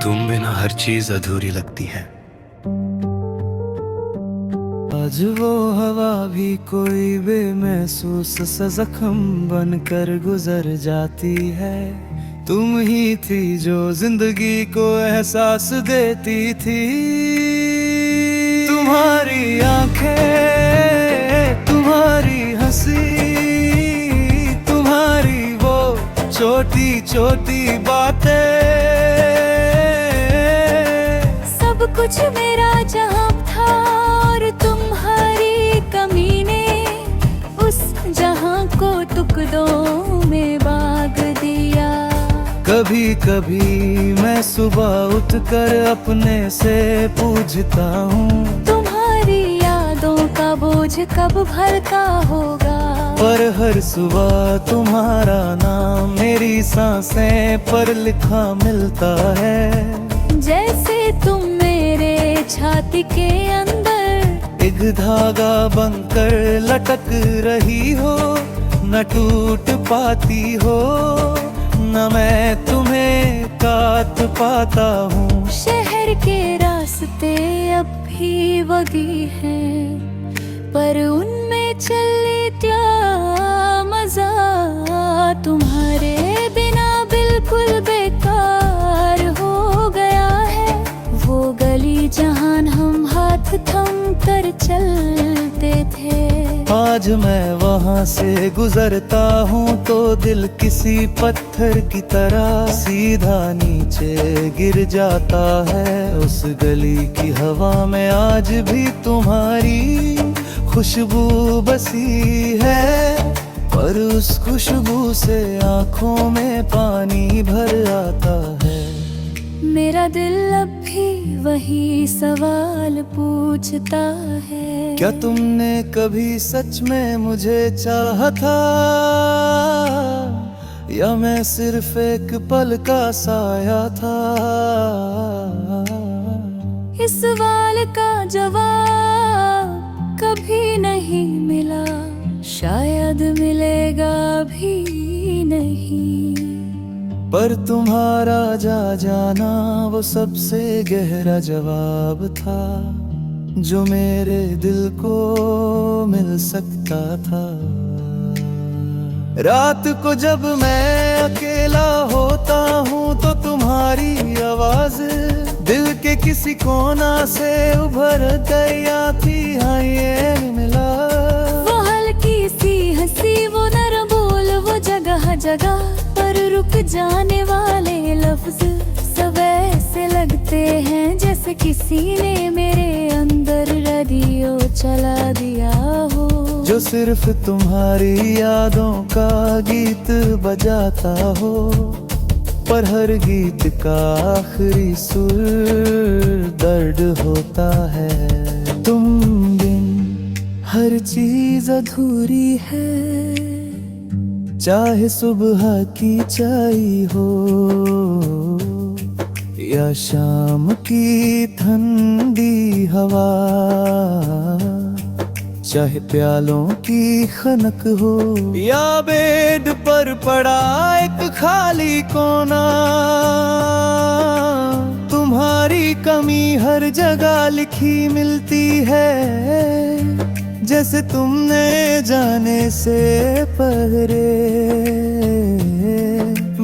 तुम बिना हर चीज अधूरी लगती है। आज वो हवा भी कोई बेमहसूस सा जख्म बनकर गुजर जाती है। तुम ही थी जो जिंदगी को एहसास देती थी। तुम्हारी आंखें, तुम्हारी हंसी, तुम्हारी वो छोटी छोटी बातें, सब कुछ मेरा जहां था और तुम्हारी कमी ने उस जहां को टुकड़ों में बांट दिया। कभी कभी मैं सुबह उठकर अपने से पूछता हूँ, तुम्हारी यादों का बोझ कब हल्का होगा। पर हर सुबह तुम्हारा नाम मेरी सांसें पर लिखा मिलता है। जैसे तुम मेरे छाती के अंदर एक धागा बनकर लटक रही हो, न टूट पाती हो, न मैं तुम्हें काट पाता हूँ। शहर के रास्ते अब भी वही हैं, पर उनमें चले क्या मजा। तुम्हारे बिना बिल्कुल बेकार हो गया है वो गली जहां हम हाथ थम कर चलते थे। आज मैं वहाँ से गुजरता हूँ तो दिल किसी पत्थर की तरह सीधा नीचे गिर जाता है। उस गली की हवा में आज भी तुम्हारी खुशबू बसी है, पर उस खुशबू से आंखों में पानी भर आता है। मेरा दिल अब भी वही सवाल पूछता है, क्या तुमने कभी सच में मुझे चाहा था, या मैं सिर्फ एक पल का साया था। इस सवाल का जवाब कभी नहीं मिला, शायद मिलेगा भी नहीं। पर तुम्हारा जाना वो सबसे गहरा जवाब था, जो मेरे दिल को मिल सकता था। रात को जब मैं अकेला होता हूँ तो तुम्हारी आवाज दिल के किसी कोना से उभर गई आती। हाँ ये मिला वो हल्की सी हंसी, वो नरम बोल, वो जगह जगह पर रुक जाने वाले लफ्ज सब ऐसे लगते हैं जैसे किसी ने मेरे अंदर रेडियो चला दिया हो, जो सिर्फ तुम्हारी यादों का गीत बजाता हो। पर हर गीत का आखिरी सुर दर्द होता है। तुम बिन हर चीज अधूरी है, चाहे सुबह की चाय हो या शाम की ठंडी हवा, चाहे प्यालों की खनक हो या बेड पर पड़ा एक खाली कोना। तुम्हारी कमी हर जगह लिखी मिलती है, जैसे तुमने जाने से पहले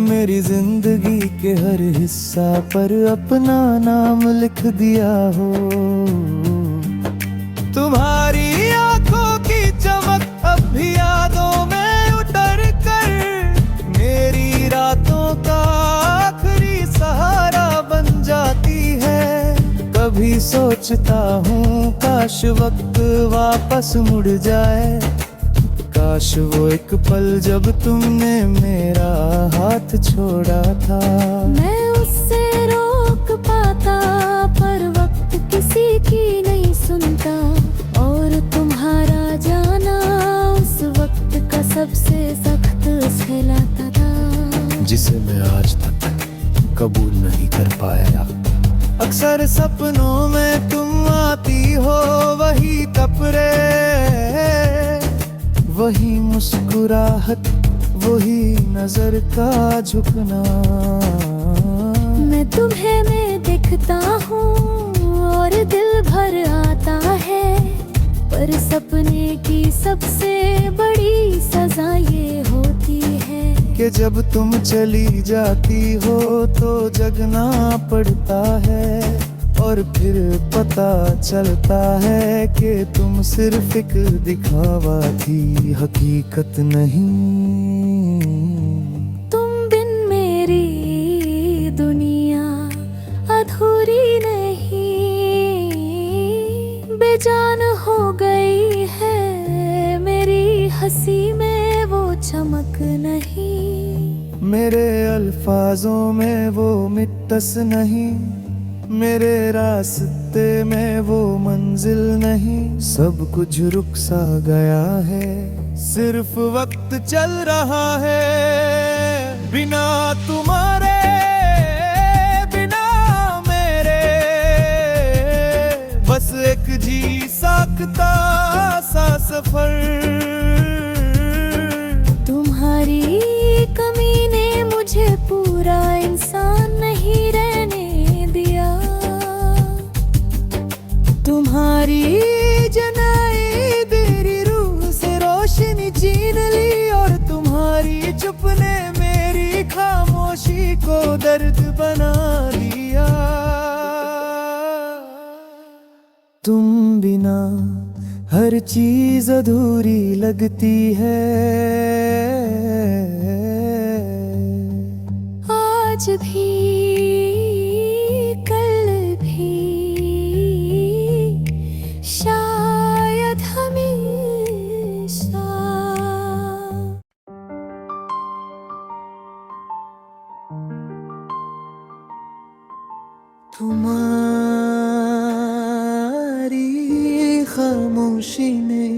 मेरी जिंदगी के हर हिस्सा पर अपना नाम लिख दिया हो। तुम्हारी आंखों की चमक अब भी यादों में उतर कर मेरी रातों का आखिरी सहारा बन जाती है। कभी सोचता हूँ काश वक्त वापस मुड़ जाए, काश वो एक पल जब तुमने मेरा हाथ छोड़ा था। मैं उससे रोक पाता पर वक्त किसी की नहीं सुनता, और तुम्हारा जाना उस वक्त का सबसे सख्त कहलाता था, जिसे मैं आज तक कबूल नहीं कर पाया। अक्सर सपनों में तुम आती हो, वही कपड़े, वही मुस्कुराहट, वही नजर का झुकना। मैं तुम्हें मैं देखता हूँ और दिल भर आता है, पर सपने की सबसे बड़ी सजा ये होती है कि जब तुम चली जाती हो तो जगना पड़ता है, और फिर पता चलता है कि तुम सिर्फ एक दिखावा थी, हकीकत नहीं। तुम बिन मेरी दुनिया अधूरी नहीं, बेजान हो गई है मेरी हंसी में वो चमक नहीं। मेरे अल्फाजों में वो मिट्टस नहीं, मेरे रास्ते में वो मंजिल नहीं। सब कुछ रुक सा गया है, सिर्फ वक्त चल रहा है, बिना तुम्हारे बिना मेरे, बस एक जी सकता सा सफर। तुम्हारी कमी ने मुझे पूरा इंसान नहीं रहने दिया, तुम्हारी जनाई तेरी रूह से रोशनी छीन ली, और तुम्हारी चुप ने मेरी खामोशी को दर्द बना दिया। तुम बिना हर चीज अधूरी लगती है, आज भी कल भी शायद हमेशा। तुम्हारी खामोशी ने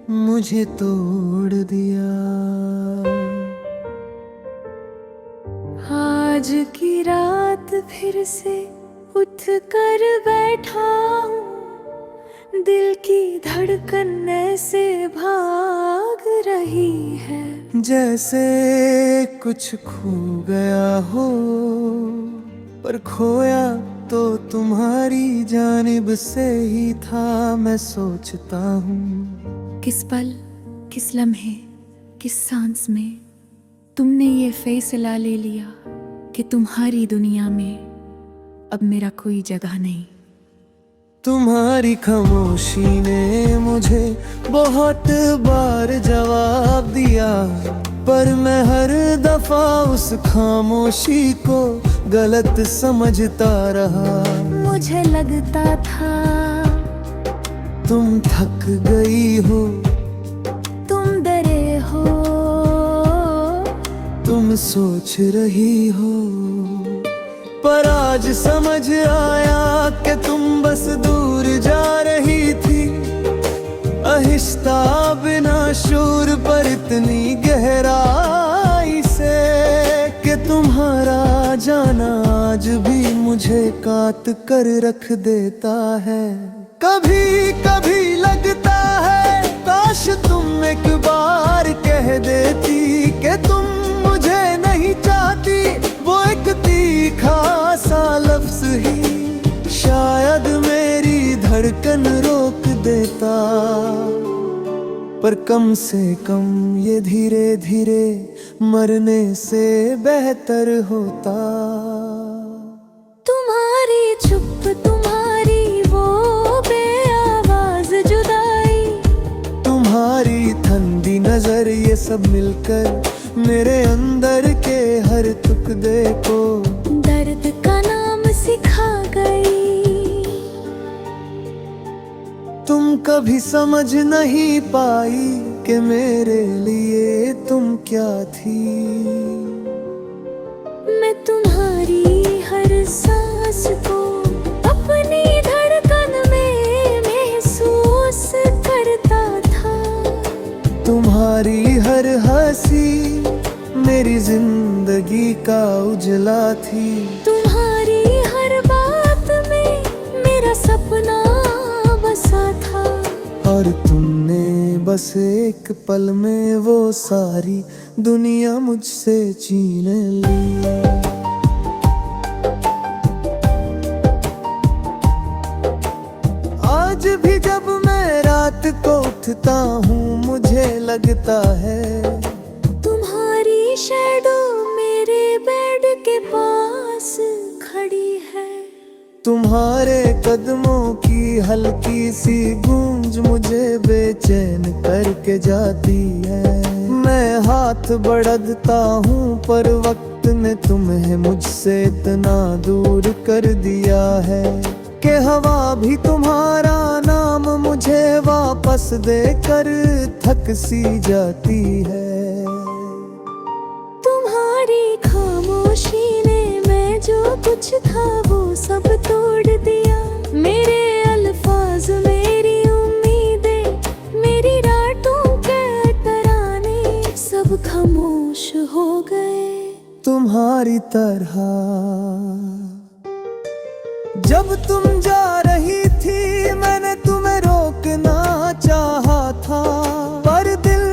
मुझे तोड़ दिया। आज की रात फिर से उठ कर बैठा हूँ, दिल की धड़कन ऐसे भाग रही है, जैसे कुछ खो गया हो, पर खोया तो तुम्हारी जानिब से ही था। मैं सोचता हूँ किस पल, किस लम्हे, किस सांस में तुमने ये फैसला ले लिया कि तुम्हारी दुनिया में अब मेरा कोई जगह नहीं। तुम्हारी खामोशी ने मुझे बहुत बार जवाब दिया, पर मैं हर दफा उस खामोशी को गलत समझता रहा। मुझे लगता था तुम थक गई हो, तुम डरे हो, तुम सोच रही हो, पर आज समझ आया कि तुम बस दूर जा रही थी, आहिस्ता बिना शूर पर इतनी गहराई से कि तुम्हारा जाना आज भी मुझे काट कर रख देता है। कभी कभी लगता है काश तुम एक बार कह देती कि तुम मुझे नहीं चाहती, वो एक तीखा सा लफ्ज ही शायद मेरी धड़कन रोक देता, पर कम से कम ये धीरे धीरे मरने से बेहतर होता। तुम्हारी चुप, तुम्हारी वो बेआवाज जुदाई, तुम्हारी ठंडी नजर, ये सब मिलकर मेरे अंदर के हर टुकड़े को दर्द का नाम सिखा गई। तुम कभी समझ नहीं पाई कि मेरे लिए तुम क्या थी। मैं तुम्हारी हर सांस को अपनी धड़कन में महसूस करता था, तुम्हारी हर हंसी मेरी जिंदगी का उजला थी, तुम्हारी हर बात में मेरा सपना बसा था, और तुमने बस एक पल में वो सारी दुनिया मुझसे छीन ली। समझता हूँ, मुझे लगता है तुम्हारी शैडो मेरे बेड के पास खड़ी है। तुम्हारे कदमों की हल्की सी गूंज मुझे बेचैन करके जाती है। मैं हाथ बढ़ाता हूँ पर वक्त ने तुम्हें मुझसे इतना दूर कर दिया है कि हवा भी तुम्हारा नाम मुझे वापस देकर थक सी जाती है। तुम्हारी खामोशी ने मैं जो कुछ था वो सब तोड़ दिया। मेरे अल्फाज, मेरी उम्मीदें, मेरी रातों के तराने सब खामोश हो गए तुम्हारी तरह। जब तुम जा रही थी मैंने तुम्हें रोकना चाहा था, पर दिल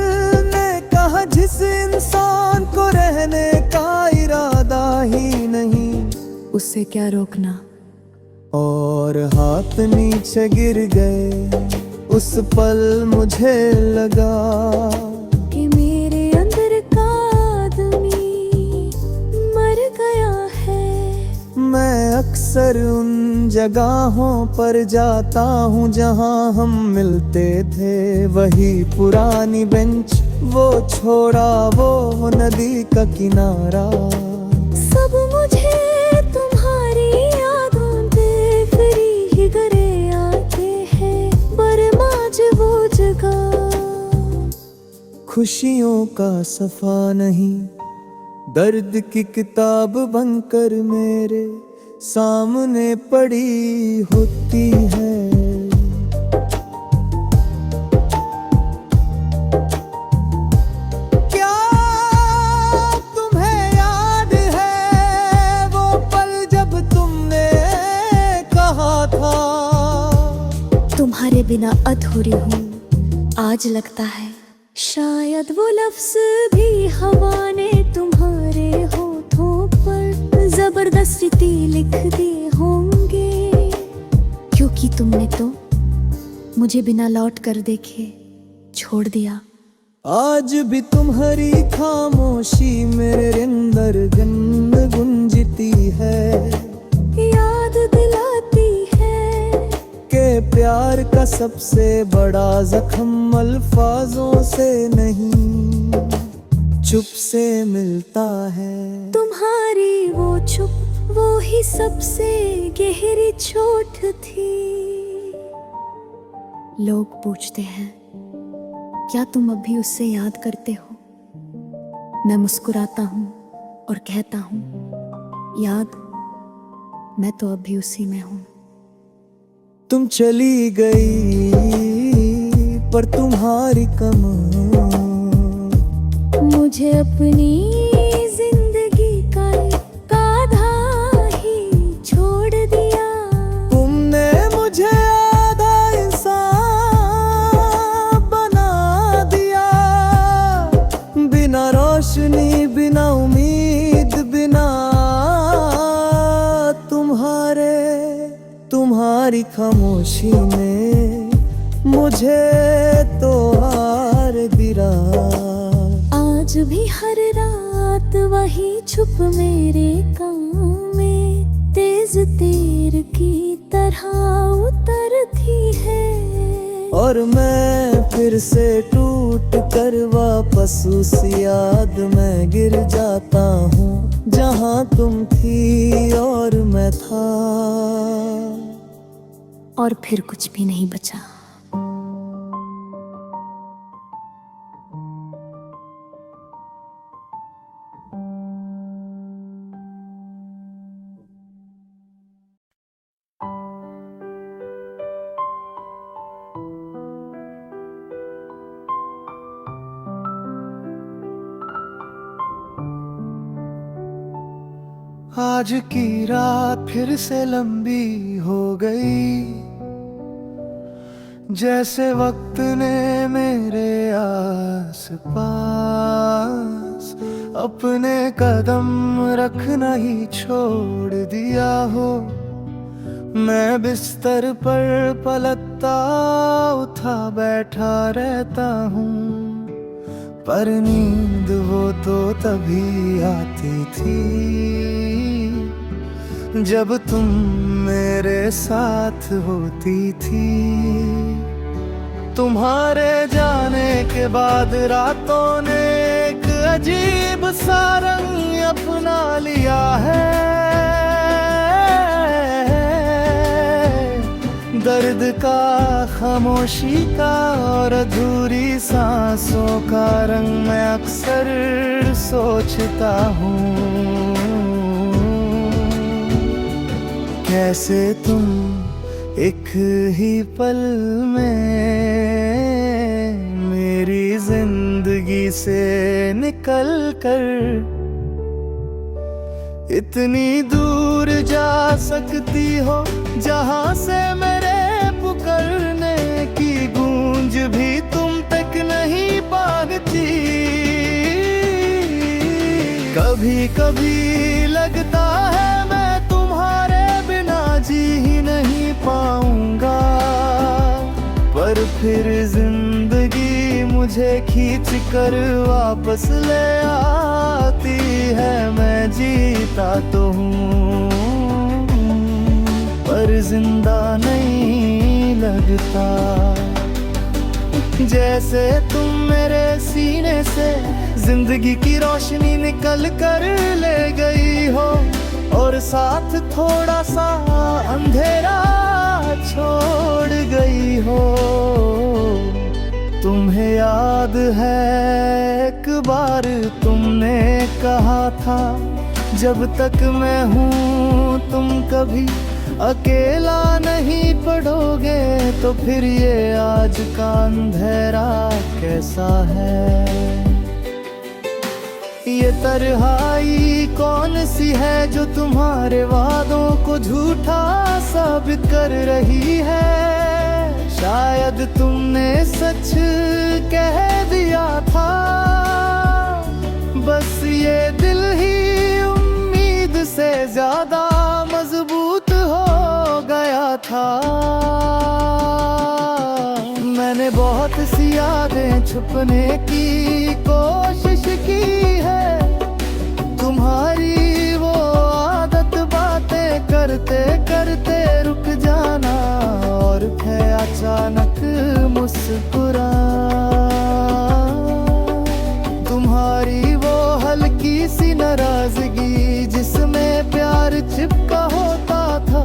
ने कहा जिस इंसान को रहने का इरादा ही नहीं उससे क्या रोकना। और हाथ नीचे गिर गए। उस पल मुझे लगा कि मेरे अंदर का आदमी मर गया है। मैं अक्सर उन जगहों पर जाता हूँ जहाँ हम मिलते थे, वही पुरानी बेंच, वो छोड़ा वो नदी का किनारा। सब मुझे तुम्हारी यादों पे फिरी ही करे आते हैं, बरमाज वो जगह। खुशियों का सफा नहीं, दर्द की किताब बनकर मेरे सामने पड़ी होती है। क्या तुम्हें याद है वो पल जब तुमने कहा था तुम्हारे बिना अधूरी हूँ आज लगता है। शायद वो लफ्ज भी हवा ने तुम्हारे होठों पर जबरदस्ती लिख दिए होंगे, क्योंकि तुमने तो मुझे बिना लौट कर देखे छोड़ दिया। आज भी तुम्हारी खामोशी मेरे अंदर गुंजती है, याद दिलाती है के प्यार का सबसे बड़ा जख्म अल्फाजों से नहीं चुप से मिलता है। तुम्हारी वो चुप वो ही सबसे गहरी चोट थी। लोग पूछते हैं क्या तुम अब भी उससे याद करते हो। मैं मुस्कुराता हूँ और कहता हूँ याद, मैं तो अब भी उसी में हूँ। तुम चली गई पर तुम्हारी कमान मुझे अपनी जिंदगी का एक आधा ही छोड़ दिया। तुमने मुझे आधा इंसान बना दिया, बिना रोशनी, बिना उम्मीद, बिना तुम्हारी खामोशी ने मुझे तो हार गिरा। आज भी हर रात वही छुप मेरे काम में तेज तीर की तरह उतरती है। और मैं फिर से टूट कर वापस उस याद में गिर जाता हूँ जहाँ तुम थी और मैं था। और फिर कुछ भी नहीं बचा। आज की रात फिर से लंबी हो गई, जैसे वक्त ने मेरे आस पास अपने कदम रखना ही छोड़ दिया हो। मैं बिस्तर पर पलकता उठा बैठा रहता हूँ, पर नींद वो तो तभी आती थी जब तुम मेरे साथ होती थी। तुम्हारे जाने के बाद रातों ने एक अजीब सा रंग अपना लिया है। दर्द का, खामोशी का और अधूरी सांसों का रंग मैं अक्सर सोचता हूँ। कैसे तुम एक ही पल में मेरी जिंदगी से निकल कर इतनी दूर जा सकती हो, जहां से मेरे पुकारने की गूंज भी तुम तक नहीं पहुंचती। कभी कभी लगता है मैं तुम्हारे बिना जी ही नहीं पाऊंगा, पर फिर जिंदगी मुझे खींच कर वापस ले आती है। मैं जीता तो हूँ पर जिंदा नहीं लगता। जैसे तुम मेरे सीने से जिंदगी की रोशनी निकल कर ले गई हो, और साथ थोड़ा सा अंधेरा छोड़ गई हो। तुम्हें याद है एक बार तुमने कहा था, जब तक मैं हूँ तुम कभी अकेला नहीं पड़ोगे। तो फिर ये आज का अंधेरा कैसा है? ये तन्हाई कौन सी है जो तुम्हारे वादों को झूठा साबित कर रही है? शायद तुमने सच कह दिया था, बस ये दिल ही उम्मीद से ज्यादा मजबूत हो गया था। मैंने बहुत सी यादें छुपने की कोशिश की है, तुम्हारी वो आदत बातें करते करते रुक जाना और फिर अचानक मुस्कुरा। तुम्हारी वो हल्की सी नाराजगी जिसमें प्यार चिपका होता था,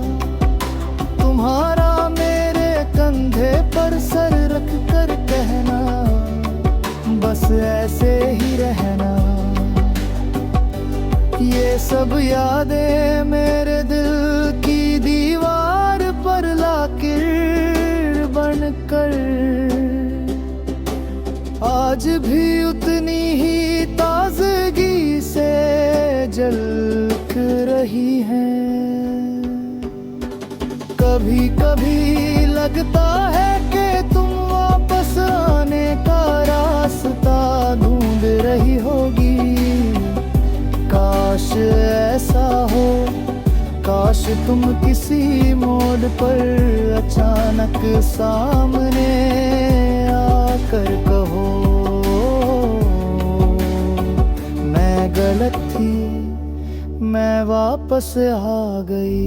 तुम्हारा मेरे कंधे पर सर रख कर कहना, बस ऐसे ही रहना। ये सब यादें मेरे दिल की दीवार पर लाकीर बनकर आज भी उतनी ही ताजगी से झलक रही हैं। कभी कभी लगता है कि तुम वापस आने का रास्ता ढूंढ रही होगी। काश ऐसा हो, काश तुम किसी मोड़ पर अचानक सामने आकर कहो, मैं गलत थी, मैं वापस आ गई।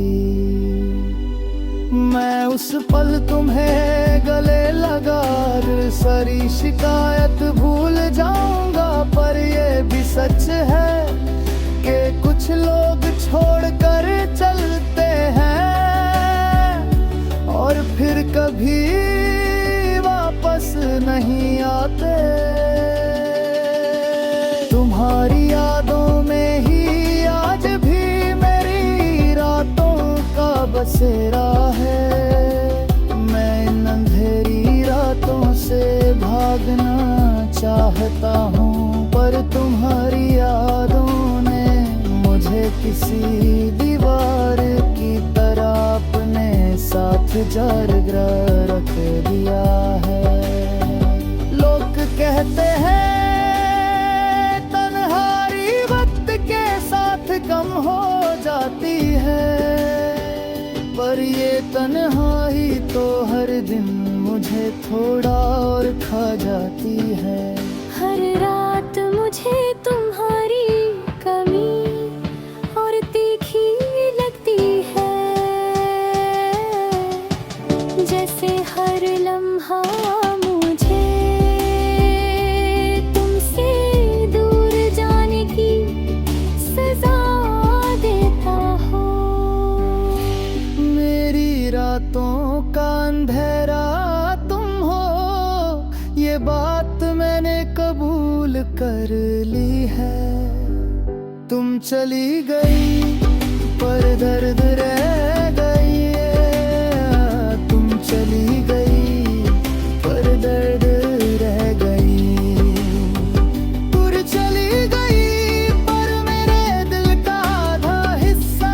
मैं उस पल तुम्हें गले लगाकर सारी शिकायत भूल जाऊंगा, पर ये भी सच है कि कुछ लोग छोड़कर चलते हैं और फिर कभी वापस नहीं आते। तुम्हारी यादों में ही आज भी मेरी रातों का बसेरा है। मैं इन अंधेरी रातों से भागना चाहता हूँ, पर तुम्हारी यादों ने मुझे किसी दीवार की तरह अपने साथ जारगा रख दिया है। लोग कहते हैं तन्हाई वक्त के साथ कम हो जाती है, पर ये तन्हाई तो हर दिन मुझे थोड़ा और खा जाती है। हर रात मुझे तुम्हारी कमी और तीखी लगती है, जैसे हर लम्हा मुझे तुमसे दूर जाने की सजा देता हो। मेरी रातों का अंधेरा तुम हो, ये बात मैंने कबूल कर ली है। तुम चली गई पर दर्द रह गई है। तुम चली गई पर दर्द रह गई। दूर चली गई पर मेरे दिल का आधा हिस्सा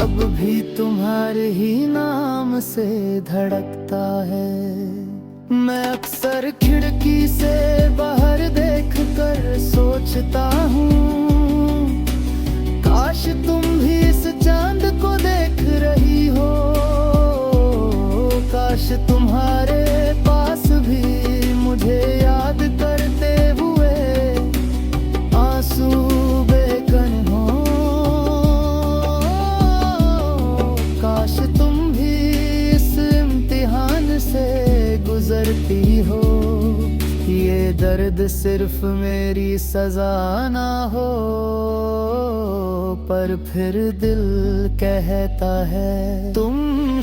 अब भी तुम्हारे ही नाम से धड़कता है। मैं अक्सर खिड़की से बाहर देखकर सोचता हूँ, काश तुम भी इस चांद को देख रही हो। काश तुम्हारे पास भी मुझे याद करते हुए आंसू बेकन हो। काश तुम भी इस इम्तिहान से गुजरती हो, ये दर्द सिर्फ मेरी सजा ना हो। पर फिर दिल कहता है तुम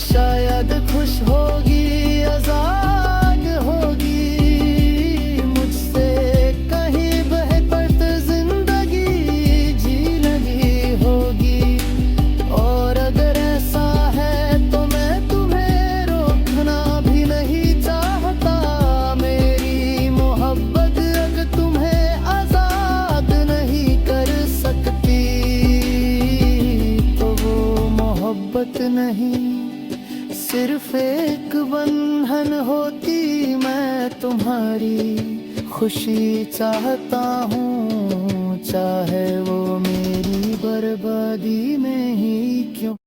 शायद खुश होगी, आजाद होगी, मुझसे कहीं बेहतर जिंदगी जी लगी होगी। और अगर ऐसा है तो मैं तुम्हें रोकना भी नहीं चाहता। मेरी मोहब्बत अगर तुम्हें आजाद नहीं कर सकती तो वो मोहब्बत नहीं सिर्फ एक बंधन होती। मैं तुम्हारी खुशी चाहता हूँ, चाहे वो मेरी बर्बादी में ही क्यों।